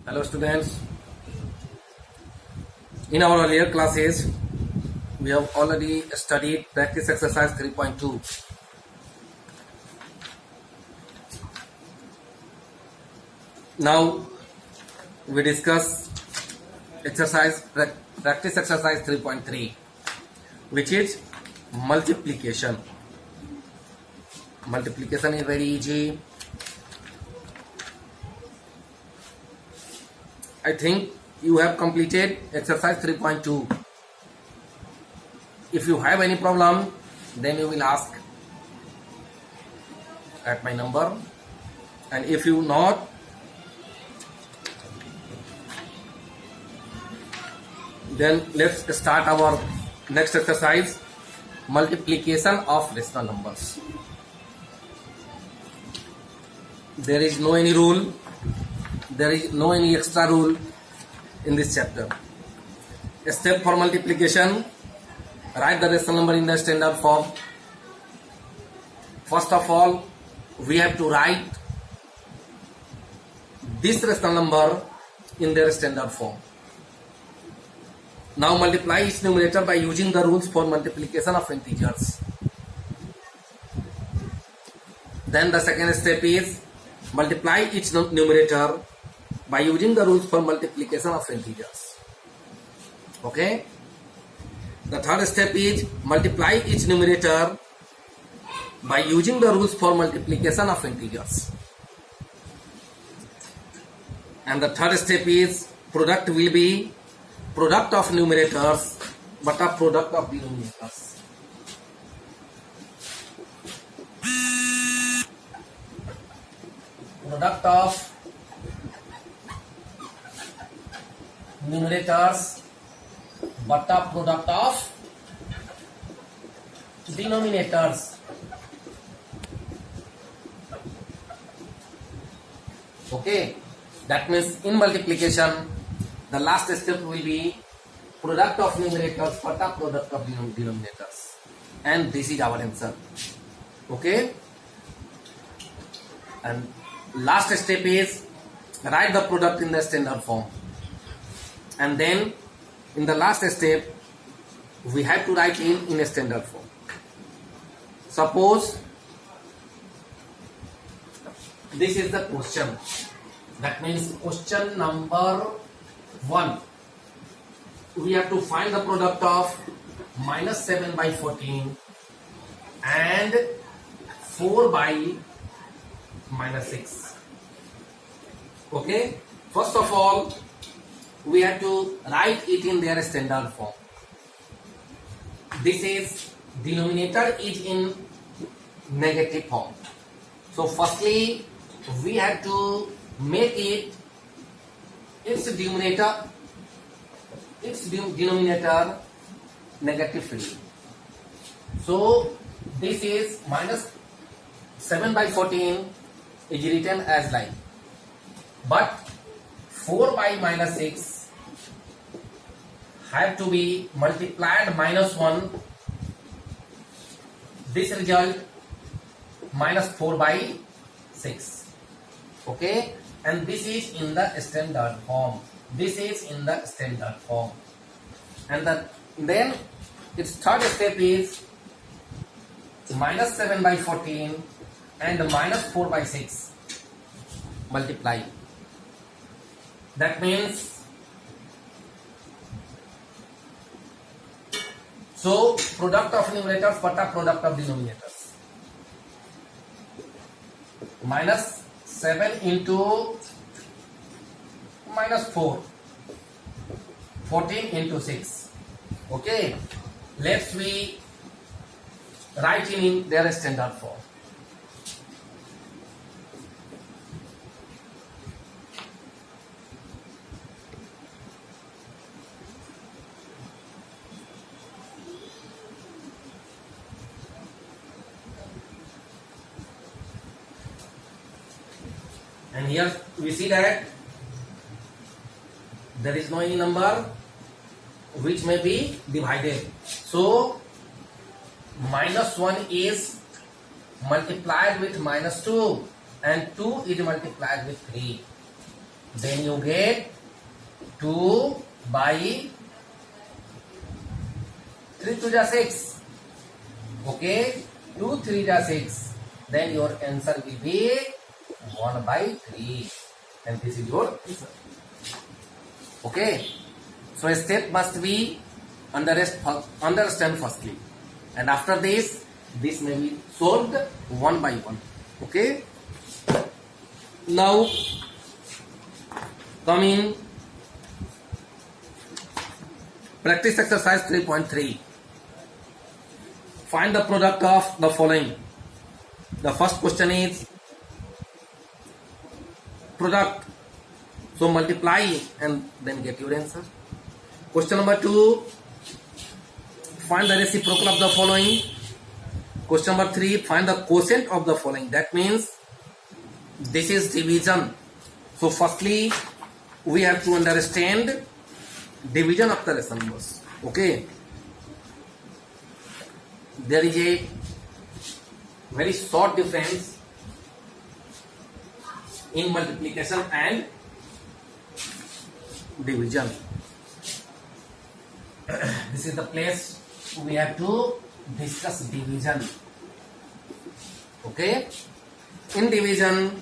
Hello students, in our earlier classes we have already studied practice exercise 3.2. Now we discuss practice exercise 3.3, which is multiplication. Multiplication is very easy. I think you have completed exercise 3.2. If you have any problem, then you will ask at my number, and if you not, then let's start our next exercise, multiplication of rational numbers. There is no any rule, there is no any extra rule in this chapter. A step for multiplication: write the rational number in the standard form. First of all, we have to write this rational number in their standard form. Now multiply each numerator by using the rules for multiplication of integers. Then the second step is multiply each numerator by using the rules for multiplication of integers. Okay? The third step is multiply each numerator by using the rules for multiplication of integers. And the third step is product will be product of numerators but a product of denominators. Product of numerators but a product of denominators. Okay, that means in multiplication the last step will be product of numerators but a product of denominators, and this is our answer. Okay, and last step is write the product in the standard form, and then in the last step we have to write in a standard form. Suppose this is the question, that means question number 1. We have to find the product of minus 7 by 14 and 4 by minus 6. Okay, first of all we have to write it in their standard form. This is denominator is in negative form. So firstly we have to make it its denominator negative free. So this is minus 7 by 14 is written as like, but 4 by minus 6 have to be multiplied minus 1. This result minus 4 by 6. Okay, and this is in the standard form. This is in the standard form. And then its third step is minus 7 by 14 and minus 4 by 6 multiply. That means, so product of numerators but a product of denominators. Minus 7 into minus 4, 14 into 6. Okay, let's we write in their standard form. And here we see that there is no any number which may be divided. So minus 1 is multiplied with minus 2 and 2 is multiplied with 3. then you get 2 by 3 to the 6. Okay, 2 3 the 6. Then your answer will be 1 by 3, and this is your answer. Okay, so a step must be understand firstly, and after this may be solved one by one. Okay, now coming practice exercise 3.3. Find the product of the following. The first question is product, so multiply and then get your answer. Question number 2, find the reciprocal of the following. Question number 3, find the quotient of the following. That means this is division. So firstly we have to understand division of the rational numbers. Okay, there is a very short difference in multiplication and division. This is the place we have to discuss division. Okay, in division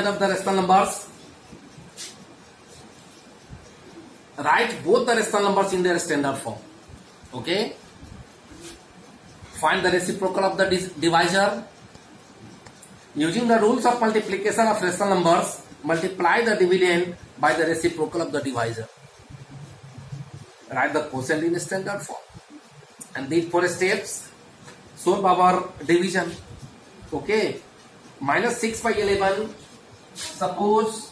of the rational numbers, write both the rational numbers in their standard form. Okay, find the reciprocal of the divisor. Using the rules of multiplication of rational numbers, multiply the dividend by the reciprocal of the divisor. Write the quotient in standard form. And these 4 steps solve our division. Okay, minus 6 by 11. Suppose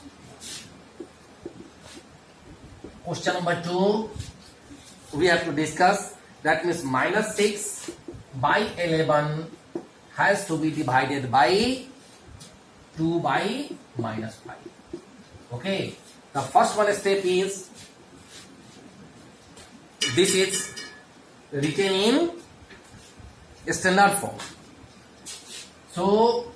question number 2 we have to discuss. That means minus 6 by 11 has to be divided by 2 by minus 5. Okay, the first one step is this is written in standard form. So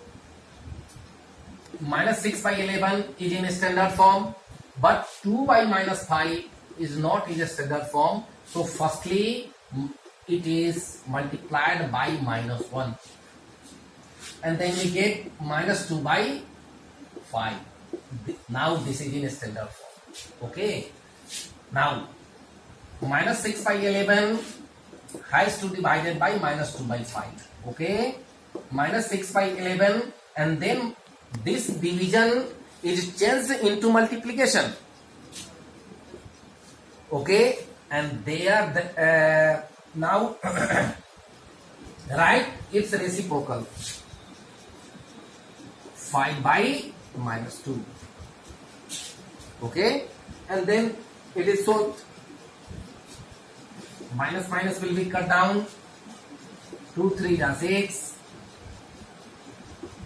minus 6 by 11 is in standard form, but 2 by minus 5 is not in a standard form. So firstly it is multiplied by minus 1, and then we get minus 2 by 5. Now this is in a standard form. Okay, now minus 6 by 11 has to be divided by minus 2 by 5. Okay, minus 6 by 11, and then this division is changed into multiplication. Okay, and there now write its reciprocal, 5 by minus 2. Okay, and then it is solved. Minus minus will be cut down. 2 3 are 6.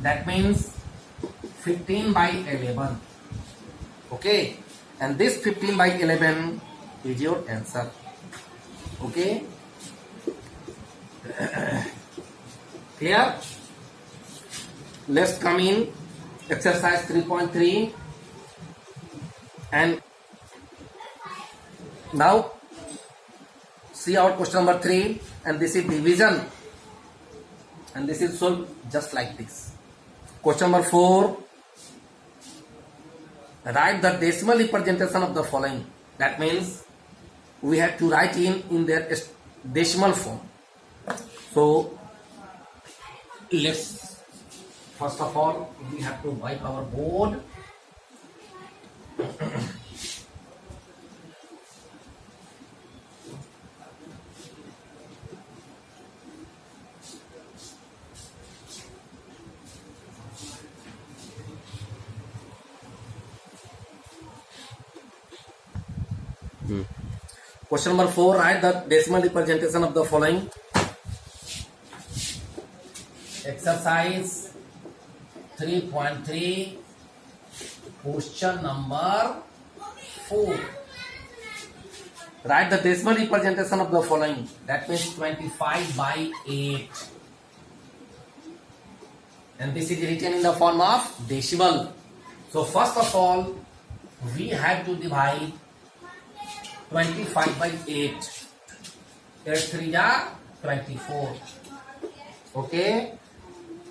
That means 15 by 11. Okay, and this 15 by 11 is your answer. Okay, clear? Let's come in exercise 3.3, and now see our question number 3, and this is division, and this is solved just like this. Question number 4, write the decimal representation of the following. That means we have to write in their decimal form. So let's first of all we have to wipe our board. Question number 4, write the decimal representation of the following. Exercise 3.3, question number 4. Write the decimal representation of the following. That means 25 by 8. And this is written in the form of decimal. So first of all, we have to divide 25 by 8. 8 3 are 24. Okay.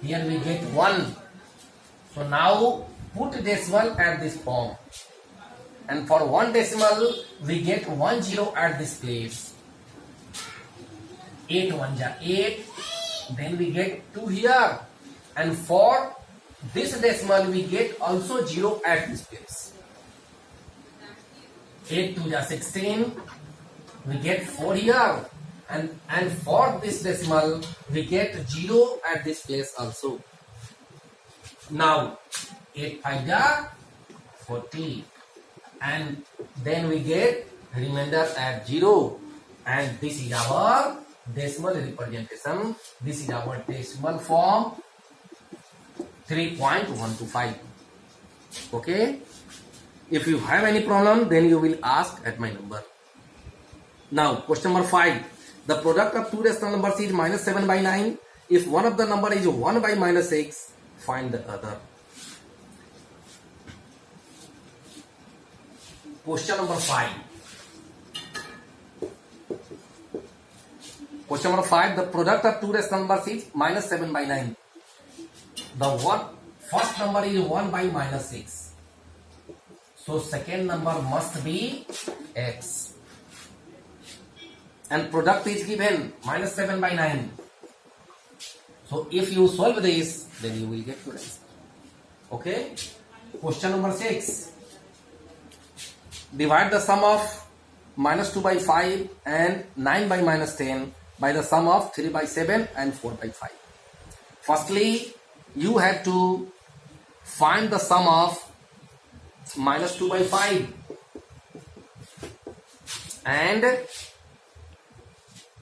Here we get 1. So now put decimal at this form. And for 1 decimal, we get 1 0 at this place. 8 1 ja 8. Then we get 2 here. And for this decimal, we get also 0 at this place. 8 2 ja 16. We get 4 here. And for this decimal, we get 0 at this place also. Now 8 5 ja 40. And then we get remainder at 0. And this is our decimal representation. This is our decimal form 3.125. Okay. If you have any problem, then you will ask at my number. Now question number 5. The product of two rational numbers is minus 7 by 9. If one of the number is 1 by minus 6, find the other. Question number 5. Question number 5. The product of two rational numbers is minus 7 by 9. The first number is 1 by minus 6. So second number must be x. And product is given minus 7 by 9. So if you solve this, then you will get your answer. Okay. Question number 6. Divide the sum of minus 2 by 5 and 9 by minus 10 by the sum of 3 by 7 and 4 by 5. Firstly, you have to find the sum of minus 2 by 5 and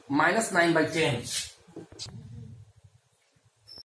minus 9 by 10.